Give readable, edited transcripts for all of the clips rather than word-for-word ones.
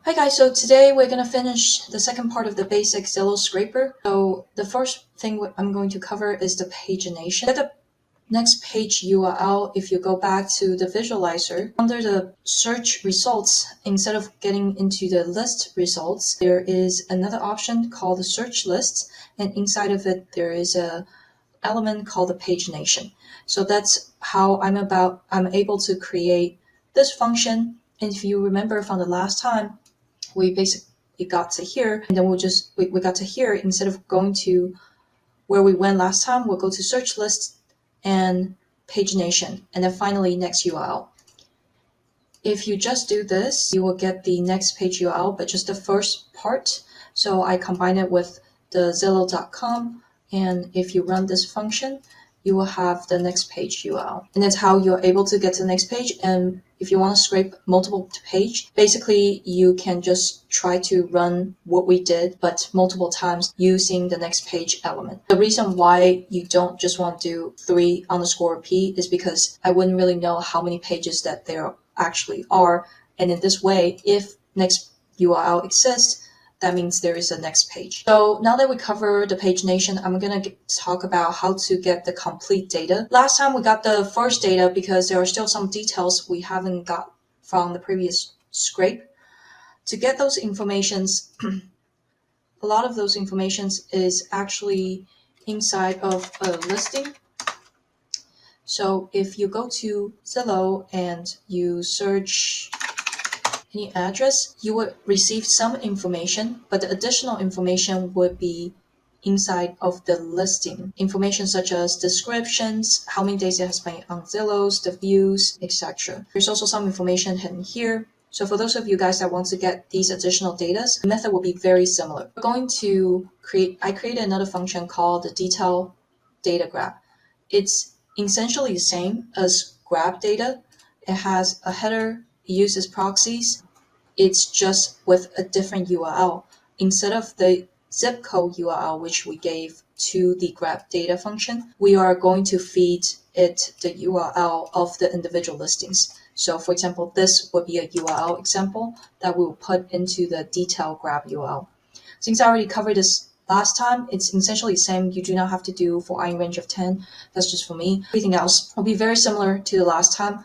Hi guys, so today we're going to finish the second part of the basic Zillow scraper. So the first thing I'm going to cover is the pagination. Get the next page URL. If you go back to the visualizer, under the search results, instead of getting into the list results, there is another option called the search lists, and inside of it there is a element called the pagination. So that's how I'm able to create this function. And if you remember from the last time, we basically got to here, and then we got to here. Instead of going to where we went last time, we'll go to search list and pagination, and then finally next URL. If you just do this, you will get the next page URL, but just the first part. So I combine it with the Zillow.com, and if you run this function, you will have the next page URL. And that's how you're able to get to the next page. And if you want to scrape multiple page, basically you can just try to run what we did, but multiple times using the next page element. The reason why you don't just want to do 3_p is because I wouldn't really know how many pages that there actually are. And in this way, if next URL exists, that means there is a next page. So now that we cover the pagination, I'm going to talk about how to get the complete data. Last time we got the first data because there are still some details we haven't got from the previous scrape. To get those informations, a lot of those informations is actually inside of a listing. So if you go to Zillow and you search any address, you would receive some information, but the additional information would be inside of the listing. Information such as descriptions, how many days it has been on Zillow's, the views, etc. There's also some information hidden here. So for those of you guys that want to get these additional data, the method will be very similar. We're going to I created another function called the detail data grab. It's essentially the same as grab data. It has a header, it uses proxies. It's just with a different URL. Instead of the zip code URL, which we gave to the grab data function, we are going to feed it the URL of the individual listings. So for example, this would be a URL example that we will put into the detail grab URL. Since I already covered this last time, it's essentially the same. You do not have to do for I range of 10. That's just for me. Everything else will be very similar to the last time.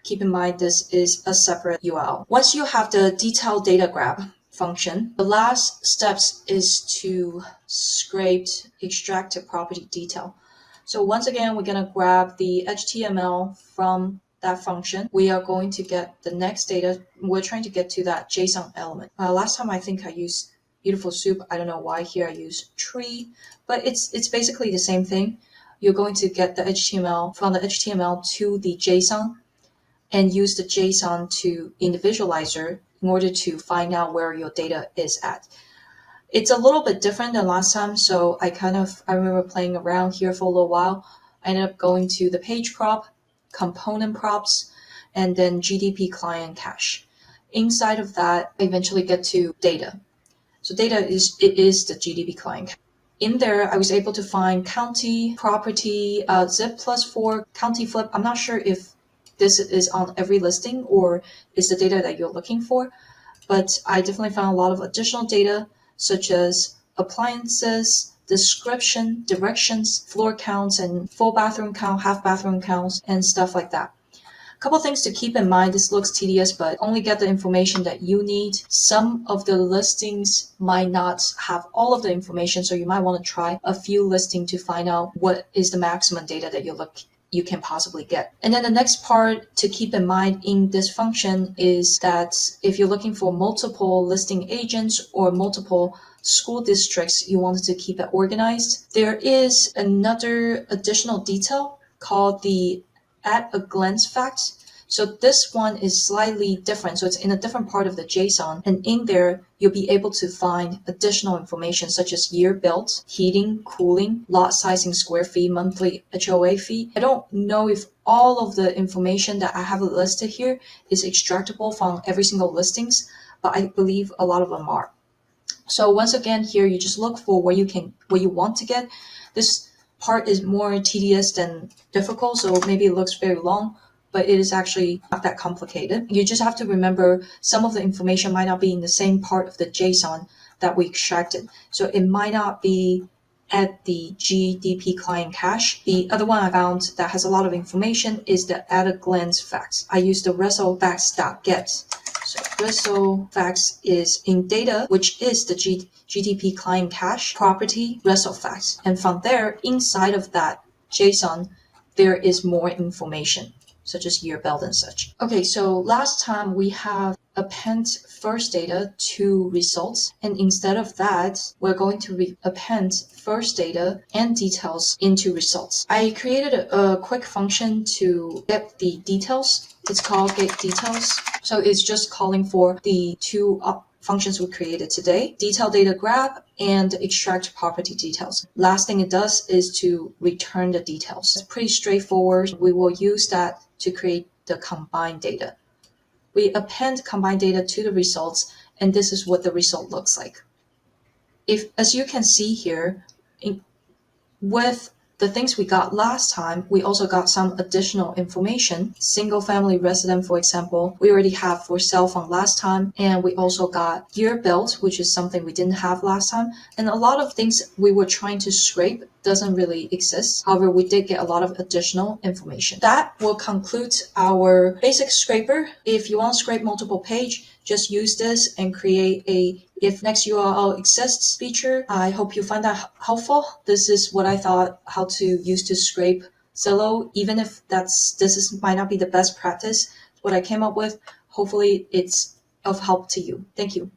Keep in mind this is a separate URL. Once you have the detail data grab function, the last steps is to scrape extracted property detail. So once again, we're going to grab the HTML from that function. We are going to get the next data. We're trying to get to that JSON element. Last time I think I used beautiful soup. I don't know why here I use tree, but it's basically the same thing. You're going to get the HTML from the HTML to the JSON and use the JSON in the visualizer in order to find out where your data is at. It's a little bit different than last time, so I remember playing around here for a little while. I ended up going to the page prop, component props, and then GDP client cache. Inside of that, I eventually get to data. So data is the GDP client. In there, I was able to find county, property, zip +4, county flip. I'm not sure if this is on every listing or is the data that you're looking for, but I definitely found a lot of additional data such as appliances, description, directions, floor counts, and full bathroom count, half bathroom counts, and stuff like that. A couple things to keep in mind. This looks tedious, but only get the information that you need. Some of the listings might not have all of the information, so you might want to try a few listings to find out what is the maximum data that you can possibly get. And then the next part to keep in mind in this function is that if you're looking for multiple listing agents or multiple school districts, you wanted to keep it organized. There is another additional detail called the at a glance fact. So this one is slightly different. So it's in a different part of the JSON. And in there, you'll be able to find additional information such as year built, heating, cooling, lot sizing, square feet, monthly HOA fee. I don't know if all of the information that I have listed here is extractable from every single listings, but I believe a lot of them are. So once again, here you just look for what you want to get. This part is more tedious than difficult, so maybe it looks very long. but it is actually not that complicated. You just have to remember some of the information might not be in the same part of the JSON that we extracted. So it might not be at the GDP client cache. The other one I found that has a lot of information is the at a glance facts. I use the result facts.get. So result facts is in data, which is the GDP client cache property result facts. And from there, inside of that JSON, there is more information, such as year billed and such. Okay, so last time we have append first data to results, and instead of that, we're going to append first data and details into results. I created a quick function to get the details. It's called get details. So it's just calling for the two functions we created today, detail data grab and extract property details. Last thing it does is to return the details. It's pretty straightforward. We will use that to create the combined data. We append combined data to the results, and this is what the result looks like. As you can see here, with the things we got last time, we also got some additional information. Single family resident, for example, we already have for cell phone last time, and we also got year billed, which is something we didn't have last time. And a lot of things we were trying to scrape doesn't really exist. However, we did get a lot of additional information. That will conclude our basic scraper. If you want to scrape multiple page, just use this and create a if next URL exists feature. I hope you find that helpful. This is what I thought how to use to scrape Zillow, even if might not be the best practice. What I came up with, hopefully it's of help to you. Thank you.